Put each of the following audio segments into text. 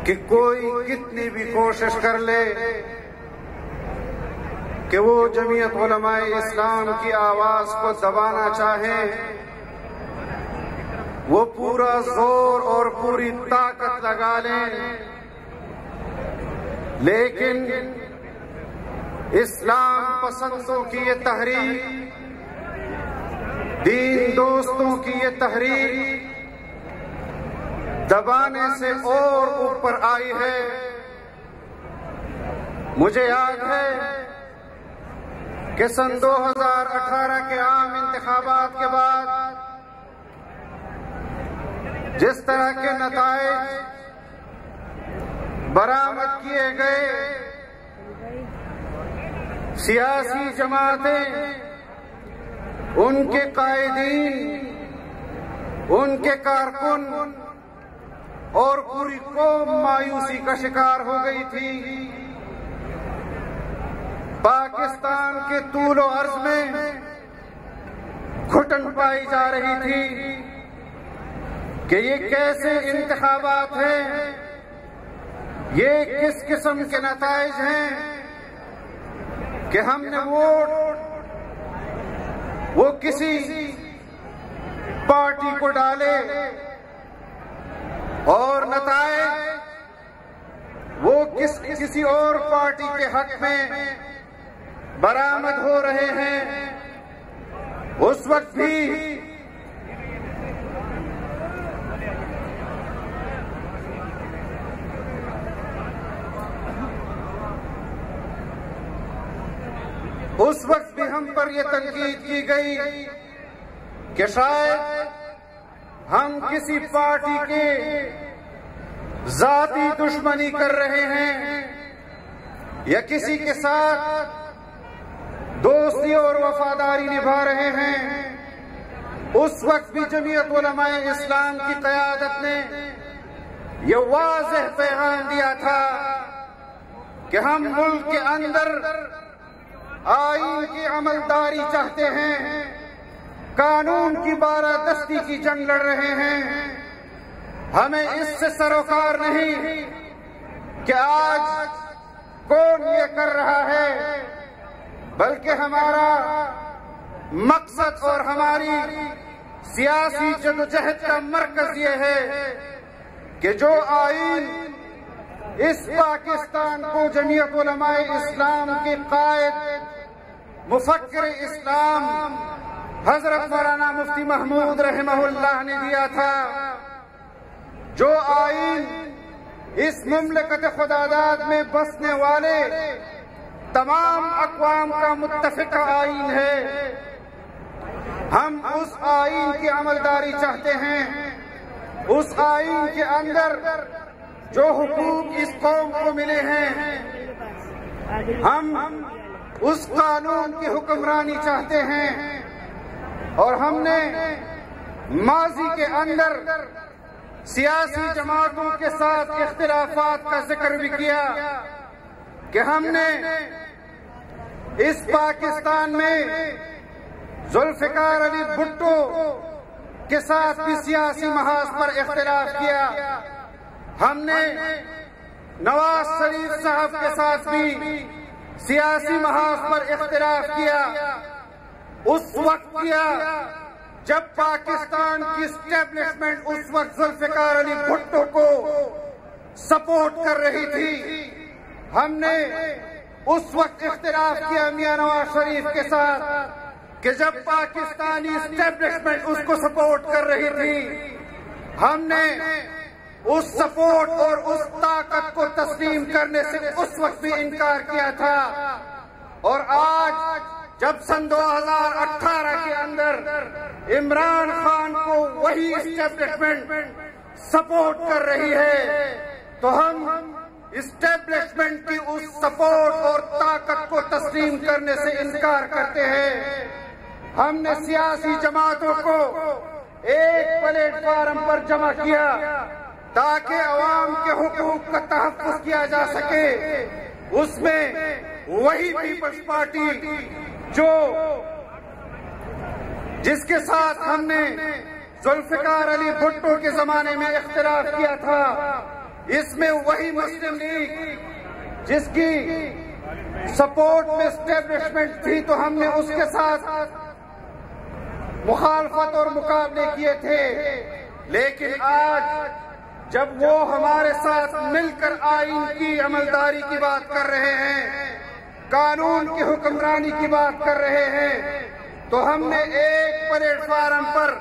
کہ کوئی کتنی بھی کوشش کر لے کہ وہ جمعیت علماء اسلام کی آواز کو دبانا چاہے، وہ پورا زور اور پوری طاقت لگا لیں، لیکن اسلام پسندوں کی یہ تحریک، دین دوستوں کی یہ تحریک دبانے سے اور اوپر آئی ہے۔ مجھے یاد ہے کہ سن 2018 کے عام انتخابات کے بعد جس طرح کے نتائج برآمد کیے گئے، سیاسی جماعتیں، ان کے قائدین، ان کے کارکن اور پوری قوم مایوسی کا شکار ہو گئی تھی۔ پاکستان کے طول و عرض میں گھٹن پائی جا رہی تھی کہ یہ کیسے انتخابات ہیں، یہ کس قسم کے نتائج ہیں کہ ہم نے ووٹ وہ کسی پارٹی کو ڈالے اور نتائج وہ کسی اور پارٹی کے حق میں برآمد ہو رہے ہیں۔ اس وقت بھی ہم پر یہ تنقید کی گئی کہ شاید ہم کسی پارٹی کے ذاتی دشمنی کر رہے ہیں یا کسی کے ساتھ دوستی اور وفاداری نبھا رہے ہیں۔ اس وقت بھی جمعیت علماء اسلام کی قیادت نے یہ واضح پیغام دیا تھا کہ ہم ملک کے اندر آئین کی عملداری چاہتے ہیں، قانون کی بالادستی کی جنگ لڑ رہے ہیں۔ ہمیں اس سے سروکار نہیں کہ آج کون یہ کر رہا ہے، بلکہ ہمارا مقصد اور ہماری سیاسی جدوجہد کا مرکز یہ ہے کہ جو آئین اس پاکستان کو جمعیت علماء اسلام کے قائد مفکر اسلام حضرت مولانا مفتی محمود رحمہ اللہ نے دیا تھا، جو آئین اس مملکت خداداد میں بسنے والے تمام اقوام کا متفق آئین ہے، ہم اس آئین کی عملداری چاہتے ہیں۔ اس آئین کے اندر جو حقوق اس قوم کو ملے ہیں، ہم اس قانون کی حکمرانی چاہتے ہیں۔ اور ہم نے ماضی کے اندر سیاسی جماعتوں کے ساتھ اختلافات کا ذکر بھی کیا کہ ہم نے اس پاکستان میں ذوالفقار علی بھٹو کے ساتھ بھی سیاسی محاذ پر اختلاف کیا، ہم نے نواز شریف صاحب کے ساتھ بھی سیاسی محاذ پر اختلاف کیا۔ اس وقت کیا جب پاکستان کی اسٹیبلشمنٹ اس وقت ذوالفقار علی بھٹو کو سپورٹ کر رہی تھی، ہم نے اس وقت اختلاف کیا میاں نواز شریف کے ساتھ کہ جب پاکستانی اسٹیبلشمنٹ اس کو سپورٹ کر رہی تھی، ہم نے اس سپورٹ اور اس طاقت کو تسلیم کرنے سے اس وقت بھی انکار کیا تھا۔ اور آج جب سن 2018 کے اندر عمران خان کو وہی اسٹیبلشمنٹ سپورٹ کر رہی ہے تو ہم اسٹیبلشمنٹ کی اس سپورٹ اور طاقت کو تسلیم کرنے سے انکار کرتے ہیں۔ ہم نے سیاسی جماعتوں کو ایک پلیٹ فارم پر جمع کیا تاکہ عوام کے حقوق کا تحفظ کیا جا سکے۔ اس میں وہی پیپلز پارٹی جس کے ساتھ ہم نے ذوالفقار علی بھٹو کے زمانے میں اختلاف کیا تھا، اس میں وہی مسلم لیگ جس کی سپورٹ میں اسٹیبلشمنٹ تھی تو ہم نے اس کے ساتھ مخالفت اور مقابلے کیے تھے، لیکن آج جب وہ ہمارے ساتھ مل کر آئین کی عملداری کی بات کر رہے ہیں، قانون کی حکمرانی کی بات کر رہے ہیں، تو ہم نے ایک پلیٹ فارم پر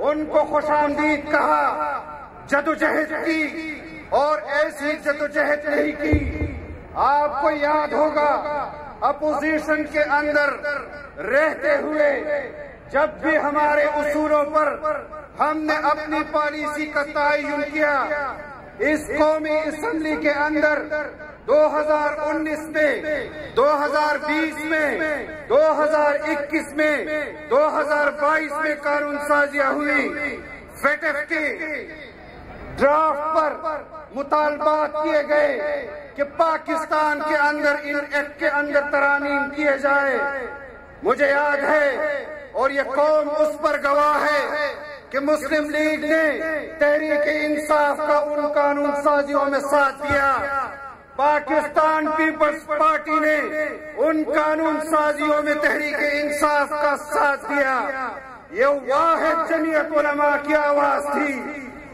ان کو خوش آمدید کہا، جدوجہد کی، اور ایسی جدوجہد نہیں کی۔ آپ کو یاد ہوگا اپوزیشن کے اندر رہتے ہوئے جب بھی ہمارے اصولوں پر ہم نے اپنی پالیسی کا تعین کیا، اس قومی اسمبلی کے اندر 2019 میں، 2020 میں، 2021 میں، 2022 میں قانون سازیاں ہوئی، فیٹف کے ڈرافٹ پر مطالبات کیے گئے کہ پاکستان کے اندر ان ایکٹ کے اندر ترامیم کیے جائے۔ مجھے یاد ہے اور یہ قوم اس پر گواہ ہے کہ مسلم لیگ نے تحریک انصاف کا ان قانون سازیوں میں ساتھ دیا، پاکستان پیپلز پارٹی نے ان قانون سازیوں میں تحریک انصاف کا ساتھ دیا۔ یہ واحد جمعیت علماء کی آواز تھی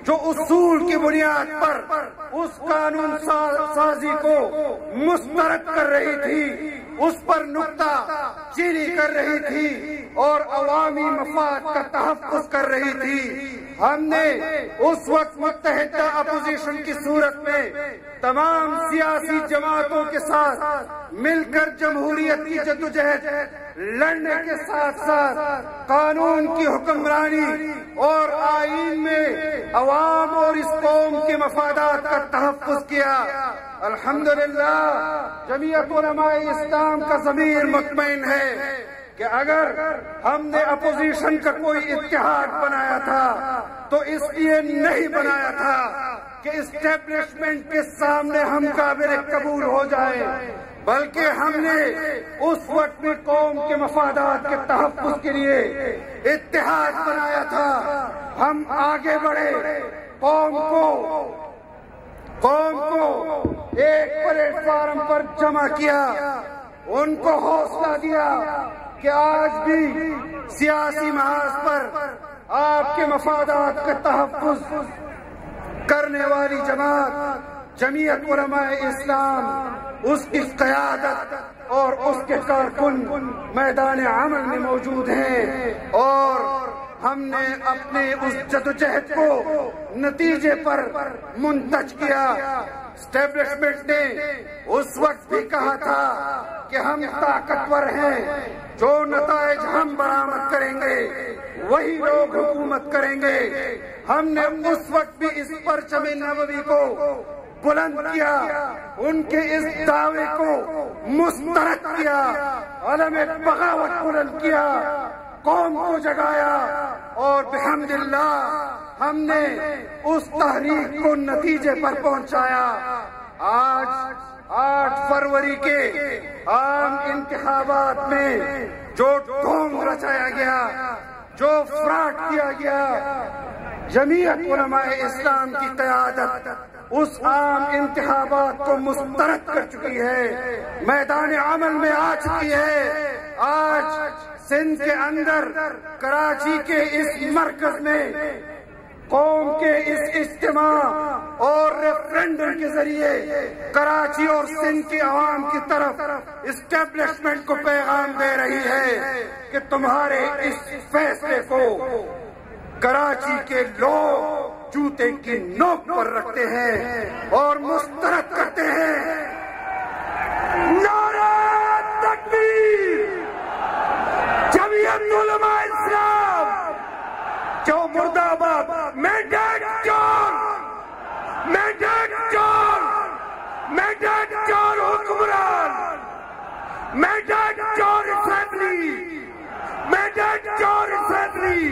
جو اصول کی بنیاد پر اس قانون سازی کو مسترد کر رہی تھی، اس پر نکتہ چینی کر رہی تھی اور عوامی مفاد کا تحفظ کر رہی تھی۔ ہم نے اس وقت متحدہ اپوزیشن کی صورت میں تمام سیاسی جماعتوں کے ساتھ مل کر جمہوریت کی جدوجہد لڑنے کے ساتھ ساتھ قانون کی حکمرانی اور آئین میں عوام اور اس قوم کے مفادات کا تحفظ کیا۔ الحمدللہ جمعیت علماء اسلام کا ضمیر مطمئن ہے کہ اگر ہم نے اپوزیشن کا کوئی اتحاد بنایا تھا تو اس لیے نہیں بنایا تھا کہ اسٹیبلشمنٹ کے سامنے ہم قابل قبول ہو جائیں، بلکہ ہم نے اس وقت بھی قوم کے مفادات کے تحفظ کے لیے اتحاد بنایا تھا۔ ہم آگے بڑھے، قوم کو ایک پلیٹ فارم پر جمع کیا، ان کو حوصلہ دیا کہ آج بھی سیاسی محاذ پر آپ کے مفادات کا تحفظ کرنے والی جماعت جمعیت علماء اسلام، اس کی قیادت اور اس کے کارکن میدان عمل میں موجود ہیں، اور ہم نے اپنے اس جدوجہد کو نتیجے پر منتج کیا۔ اسٹیبلشمنٹ نے اس وقت بھی کہا تھا کہ ہم طاقتور ہیں، جو نتائج ہم برآمد کریں گے وہی لوگ حکومت کریں گے۔ ہم نے اس وقت بھی اس پرچم نبوی کو بلند کیا، ان کے اس دعوے کو مسترد کیا، علم بغاوت بلند کیا، قوم کو جگایا، اور بحمداللہ ہم نے اس تحریک کو نتیجے پر پہنچایا۔ آج 8 فروری کے عام انتخابات میں جو ڈھونگ رچایا گیا، جو فراڈ کیا گیا، جمعیت علماء اسلام کی قیادت اس عام انتخابات کو مسترد کر چکی ہے، میدان عمل میں آ چکی ہے۔ آج سندھ کے اندر کراچی کے اس مرکز میں قوم کے اس اجتماع اور ریفرینڈم کے ذریعے کراچی اور سندھ کی عوام کی طرف اسٹیبلشمنٹ کو پیغام دے رہی ہے کہ تمہارے اس فیصلے کو کراچی کے لوگ جوتے کی نوک پر رکھتے ہیں اور مسترد کرتے ہیں۔ نعرہ تکبیر! جمعیت علماء اسلام جو مرد آباد، مینڈیٹ چور، مینڈیٹ چور، مینڈیٹ چور حکمران، مینڈیٹ چور اسمبلی، مینڈیٹ چور اسمبلی۔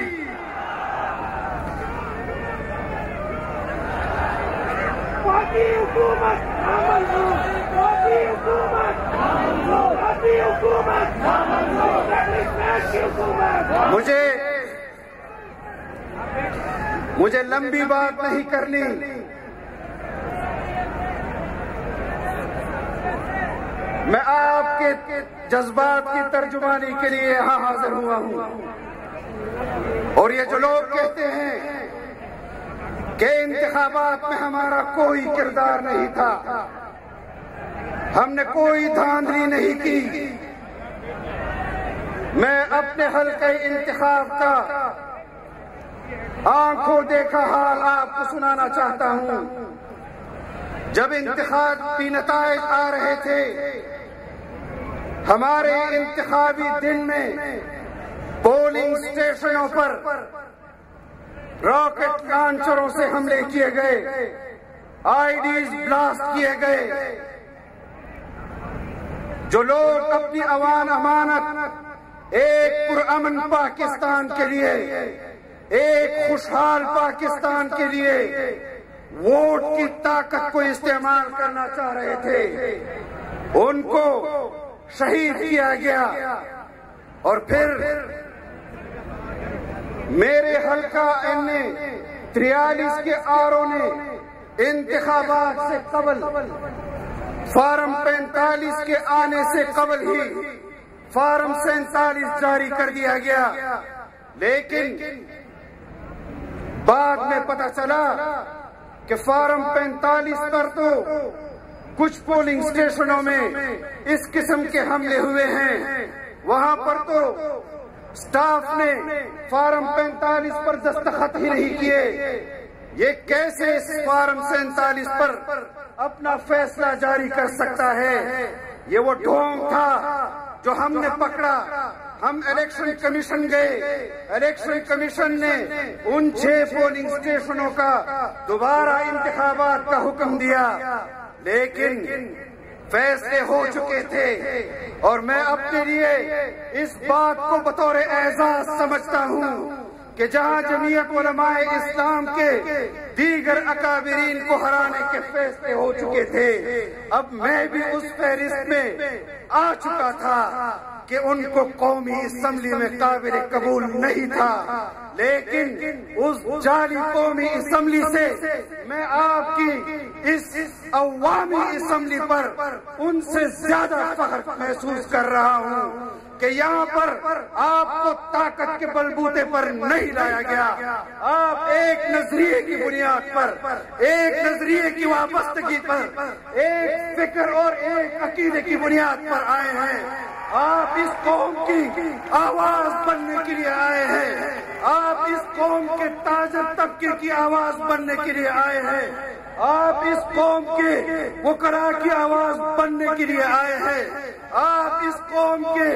پارٹی حکومت عمل ہو، پارٹی حکومت عمل ہو، پارٹی حکومت عمل ہو، اسٹیبلشمنٹ کی حکومت۔ مجھے لمبی بات نہیں کرنی، کے جذبات کی ترجمانی کے لیے یہاں حاضر ہوا ہوں. اور یہ جو لوگ کہتے ہیں کہ انتخابات میں ہمارا کوئی کردار نہیں تھا، ہم نے کوئی دھاندلی نہیں کی، میں اپنے حلقہ انتخاب کا آنکھوں دیکھا حال آپ کو سنانا چاہتا ہوں. جب انتخابی نتائج آ رہے تھے، ہمارے انتخابی دن میں پولنگ اسٹیشنوں پر راکٹ لانچروں سے حملے کیے گئے، آئی ڈیز بلاسٹ کیے گئے. جو لوگ اپنی امانت ایک پرامن پاکستان کے لیے، ایک خوشحال پاکستان کے لیے ووٹ کی طاقت کو استعمال کرنا چاہ رہے تھے، ان کو شہید کیا گیا. اور پھر میرے حلقہ N43 کے آرو نے انتخابات سے قبل فارم 45 کے آنے سے قبل ہی فارم 47 جاری کر دیا گیا. لیکن بعد میں پتہ چلا کہ فارم 45 پر تو کچھ پولنگ اسٹیشنوں میں اس قسم کے حملے ہوئے ہیں، وہاں پر تو سٹاف نے فارم 45 پر دستخط ہی نہیں کیے. یہ کیسے اس فارم 47 پر اپنا فیصلہ جاری کر سکتا ہے؟ یہ وہ ڈھونگ تھا جو ہم نے پکڑا. ہم الیکشن کمیشن گئے، الیکشن کمیشن نے ان 6 پولنگ اسٹیشنوں کا دوبارہ انتخابات کا حکم دیا، لیکن فیصلے ہو چکے تھے. اور میں اپنے لیے اس بات کو بطور اعزاز سمجھتا ہوں کہ جہاں جمعیت علماء اسلام کے دیگر اکابرین کو ہرانے کے فیصلے ہو چکے تھے، اب میں بھی اس فہرست میں آ چکا تھا کہ ان کو قومی اسمبلی میں قابل قبول نہیں تھا. لیکن اس جعلی قومی اسمبلی سے میں آپ کی اس عوامی اسمبلی پر ان سے زیادہ فخر محسوس کر رہا ہوں کہ یہاں پر آپ کو طاقت کے بلبوتے پر نہیں لایا گیا. آپ ایک نظریے کی بنیاد پر، ایک نظریے کی وابستگی پر، ایک فکر اور ایک عقیدے کی بنیاد پر آئے ہیں. آپ اس قوم کی آواز بننے کے لیے آئے ہیں، آپ اس قوم کے تاجر طبقے کی آواز بننے کے لیے آئے ہیں، آپ اس قوم کے وکلاء کی آواز بننے کے لیے آئے ہیں، آپ اس قوم کے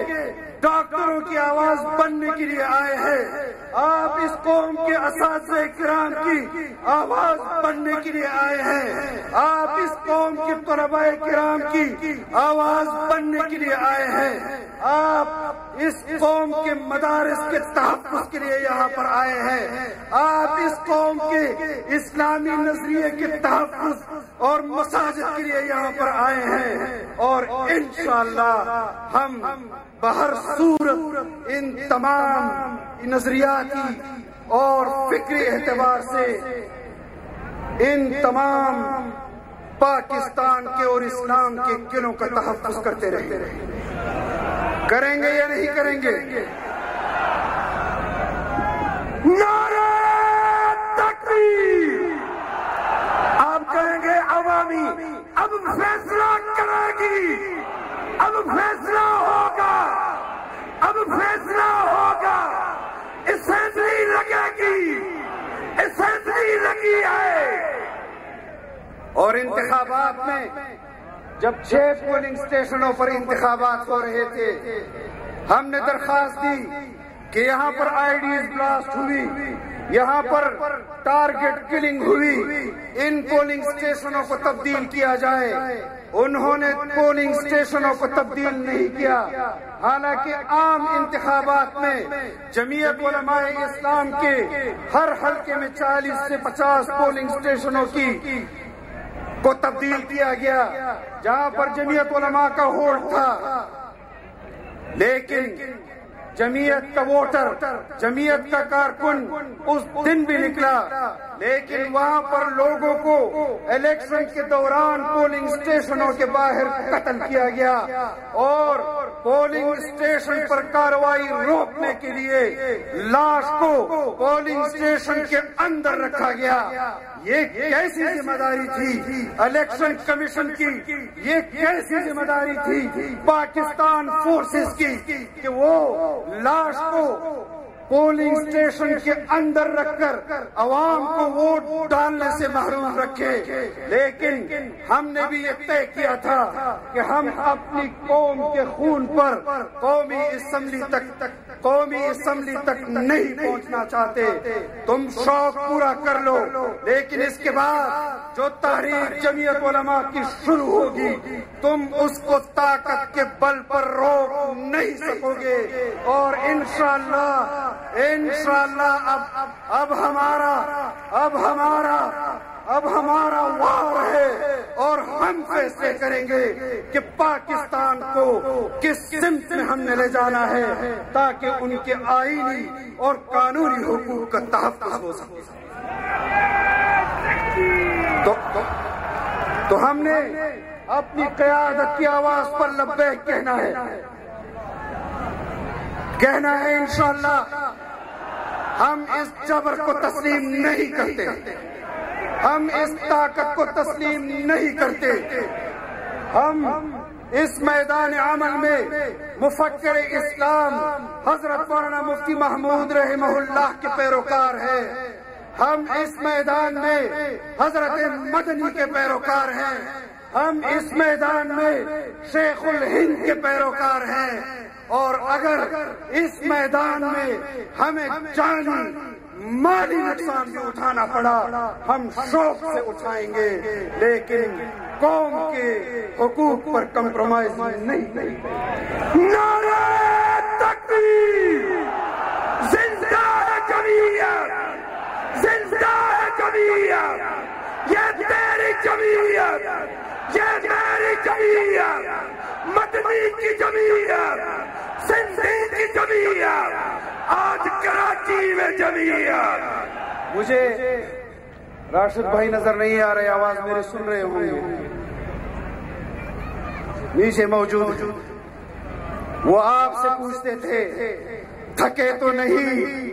ڈاکٹروں کی آواز بننے کے لیے آئے ہیں، آپ اس قوم کے اساتذہ کرام کی آواز بننے کے لیے آئے ہیں، آپ اس قوم کے طلباء کرام کی آواز بننے کے لیے آئے ہیں، آپ اس قوم کے مدارس کے تحفظ کے لیے یہاں پر آئے ہیں، آپ اس قوم کے اسلامی نظریے کے تحفظ اور مساجد کے لیے یہاں پر آئے ہیں. اور انشاءاللہ ہم بہر صورت ان تمام نظریاتی اور فکری اعتبار سے ان تمام پاکستان کے اور اسلام کے قلعوں کا تحفظ کرتے رہیں گے. کریں گے یا نہیں کریں گے؟ نعرہ تکبیر! آپ کہیں گے عوامی اب فیصلہ کرے گی، اب فیصلہ ہوگا، اب فیصلہ ہوگا، اسمبلی لگے گی، اسمبلی لگی ہے. اور انتخابات میں جب 6 پولنگ اسٹیشنوں پر انتخابات ہو رہے تھے، ہم نے درخواست دی کہ یہاں پر آئی ڈیز بلاسٹ ہوئی، یہاں پر ٹارگٹ کلنگ ہوئی، ان پولنگ اسٹیشنوں کو تبدیل کیا جائے. انہوں نے پولنگ اسٹیشنوں کو تبدیل نہیں کیا، حالانکہ عام انتخابات میں جمعیت علماء اسلام کے ہر حلقے میں 40 سے 50 پولنگ اسٹیشنوں کو تبدیل کیا گیا جہاں پر جمعیت علماء کا ووٹ تھا. لیکن جمعیت کا ووٹر، جمعیت کا کارکن اس دن بھی نکلا لیکن وہاں پر لوگوں کو الیکشن کے دوران پولنگ اسٹیشنوں کے باہر قتل کیا گیا اور پولنگ اسٹیشن پر کارروائی روکنے کے لیے لاش کو پولنگ اسٹیشن کے اندر رکھا گیا. یہ کیسی ذمہ داری تھی الیکشن کمیشن کی؟ یہ کیسی ذمہ داری تھی پاکستان فورسز کی کہ وہ لاش کو پولنگ اسٹیشن کے اندر رکھ کر عوام کو ووٹ ڈالنے سے محروم رکھے؟ لیکن ہم نے بھی یہ طے کیا تھا کہ ہم اپنی قوم کے خون پر قومی اسمبلی تک نہیں پہنچنا چاہتے. تم شوق پورا کر لو، لیکن اس کے بعد جو تحریک جمعیت علماء کی شروع ہوگی تم اس کو طاقت کے بل پر روک نہیں سکو گے. اور انشاءاللہ اب ہمارا وار ہے اور ہم فیصلے کریں گے کہ پاکستان کو کس سمت میں ہم نے لے جانا ہے تاکہ ان کے آئینی اور قانونی حقوق کا تحفظ ہو سکے. تو ہم نے اپنی قیادت کی آواز پر لبیک کہنا ہے انشاءاللہ. ہم اس جبر کو تسلیم نہیں کرتے، ہم اس طاقت کو تسلیم نہیں کرتے. ہم اس میدان عمل میں مفکر اسلام حضرت مولانا مفتی محمود رحمہ اللہ کے پیروکار ہیں. ہم اس میدان میں حضرت مدنی کے پیروکار ہیں. ہم اس میدان میں شیخ الہند کے پیروکار ہیں. اور اگر اس میدان میں ہمیں جانی مالی نقصان بھی اٹھانا پڑا ہم شوق سے اٹھائیں گے، لیکن قوم کے حقوق پر کمپرومائز نہیں کریں گے. نعرہ تکبیر! زندہ ہے جمہوریت! زندہ ہے جمہوریت! یہ تیری جمہوریت، یہ میری جمہوریت، مدنی کی جمہوریت، سندھی کی جمہوریت، آج کراچی میں جمہوریت. مجھے راشد بھائی نظر نہیں آ رہے، آواز میرے سن رہے ہوں گے نیچے موجود. وہ آپ سے پوچھتے تھے تھکے تو نہیں،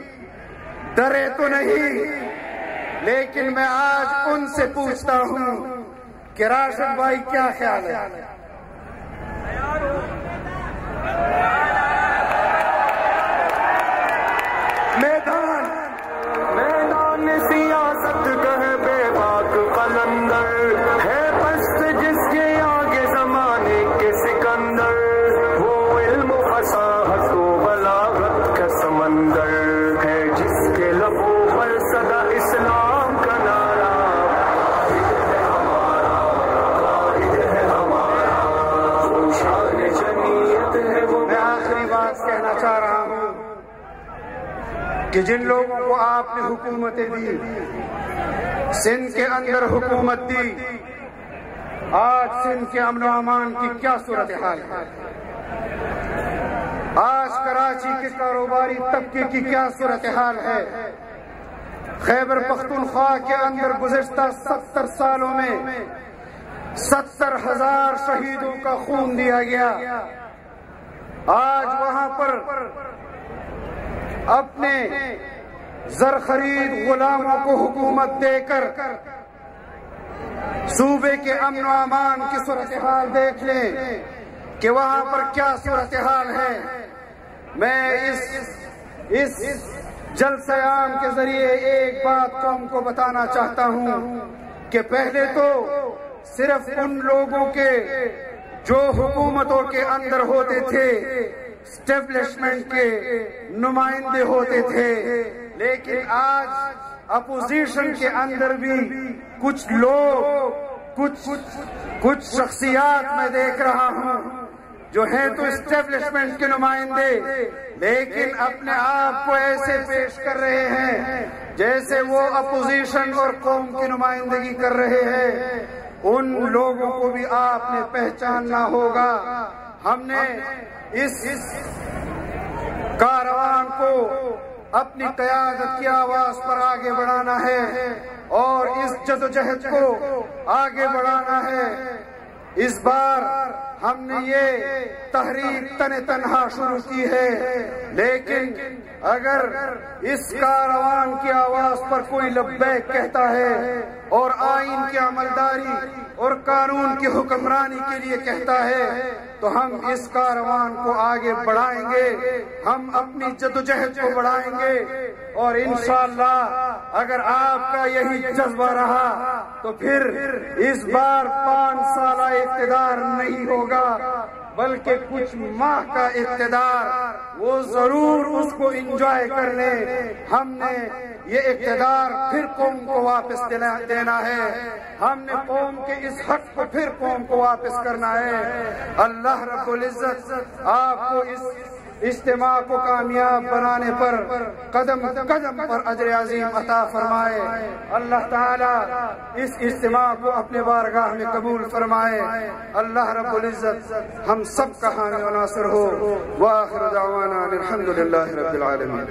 ڈرے تو نہیں، لیکن میں آج ان سے پوچھتا ہوں کہ راشد بھائی کیا خیال ہے؟ میدان سیاست کہے بے باک قلندر ہے پست جس کے آگے زمانے کے سکندر. وہ علم و فصاحت و بلاغت کا سمندر ہے جس کے لبوں پر صدا اسلام کا نعرہ. میں آخری بات کہنا چاہ رہا ہوں کہ جن لوگوں کو آپ نے حکومتیں دی، سندھ کے اندر حکومت دی، آج سندھ کے امن و امان کی کیا صورتحال ہے؟ آج کراچی کے کاروباری طبقے کی کیا صورتحال ہے؟ خیبر پختونخوا کے اندر گزشتہ 70 سالوں میں 70,000 شہیدوں کا خون دیا گیا. آج وہاں پر اپنے زر خرید غلاموں کو حکومت دے کر صوبے کے امن و امان کی صورتحال دیکھ لیں کہ وہاں پر کیا صورتحال ہے. میں اس جلسہ عام کے ذریعے ایک بات قوم کو بتانا چاہتا ہوں کہ پہلے تو صرف ان لوگوں کے جو حکومتوں کے اندر ہوتے تھے اسٹیبلشمنٹ کے نمائندے ہوتے تھے، لیکن آج اپوزیشن کے اندر بھی کچھ لوگ کچھ شخصیات میں دیکھ رہا ہوں جو ہیں تو اسٹیبلشمنٹ کے نمائندے، لیکن اپنے آپ کو ایسے پیش کر رہے ہیں جیسے وہ اپوزیشن اور قوم کی نمائندگی کر رہے ہیں. ان لوگوں کو بھی آپ نے پہچاننا ہوگا. ہم نے اس کاروان کو اپنی قیادت کی آواز پر آگے بڑھانا ہے اور اس جدوجہد کو آگے بڑھانا ہے۔ اس بار ہم نے یہ تحریک تنہا شروع کی ہے، لیکن اگر اس کاروان کی آواز پر کوئی لبیک کہتا ہے اور آئین کی عملداری اور قانون کی حکمرانی کے لیے کہتا ہے تو ہم اس کاروان کو آگے بڑھائیں گے، ہم اپنی جدوجہد کو بڑھائیں گے، اور انشاءاللہ اگر آپ کا یہی جذبہ رہا تو پھر اس بار 5 سالہ اقتدار نہیں ہوگا بلکہ کچھ ماہ کا اقتدار، وہ ضرور اس کو انجوائے کر لیں۔ ہم نے یہ اقتدار پھر قوم کو واپس دینا ہے، ہم نے قوم کے اس حق کو پھر قوم کو واپس کرنا ہے۔ اللہ رب العزت آپ کو اس اجتماع کو کامیاب بنانے پر قدم قدم پر اجر عظیم عطا فرمائے۔ اللہ تعالیٰ اس اجتماع کو اپنے بارگاہ میں قبول فرمائے۔ اللہ رب العزت ہم سب کا حامی و ناصر ہو۔ وآخر دعوانا الحمدللہ رب العالمین۔